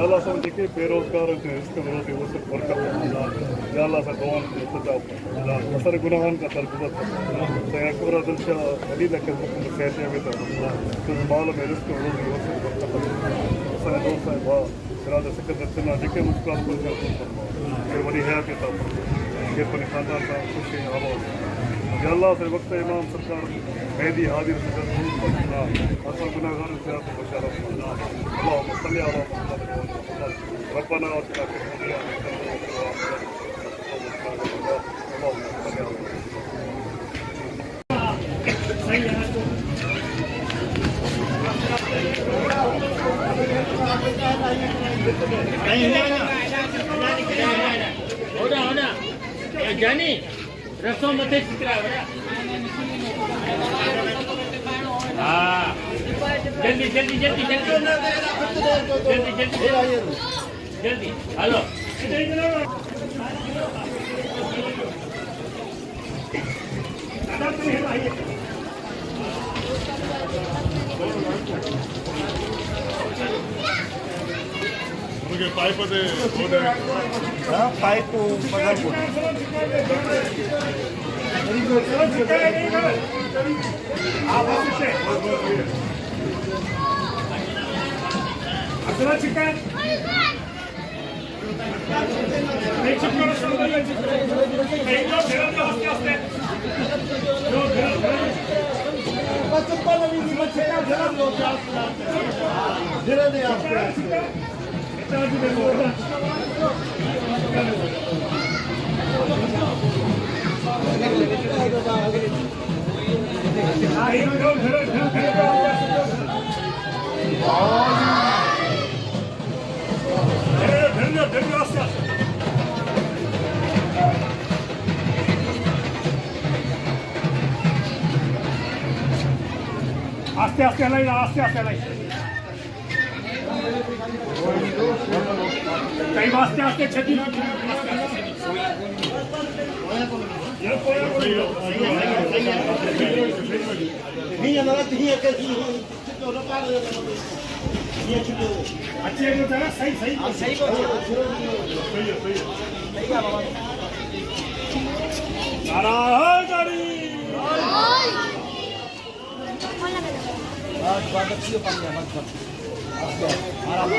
अल्लाह समझ के बेरोजगार हैं इसके विरोधी वो सब बरकत या अल्लाह से दुआ मुस्तजाब असर गुनाहान का तरगुजर से अकबर दिलशा अली लके हुक्म फैसले में तो माल में रिस्क रोजी वो सब बरकत असल दोस्त है वाह इरादा से कर देना जेके मुश्किल को फिर बड़ी है के तो ये पूरी खानदान का खुशी आवाज़ या अल्लाह से वक्त इमाम सरकार मेहदी हाजिर से असल गुनाहगार से आप बशारत अल्लाहुम्मा सल्ली अला मुहम्मद रब्बना आतिना फिद दुनिया होना जानी रसों मथे चित्रा हाँ जल्दी जल्दी जल्दी जल्दी जल्दी जल्दी जल्दी हेलो मुझे पाइप दे पाइप बदल चिकन आस्ते आस्ते लाई आस्ते आस्ते लाई कई आस्ते आस्ते छठी नहीं हमारा नहीं है अच्छे को चला सही सही सही को सही है नारा गाड़ी आज बात अच्छी है, आराम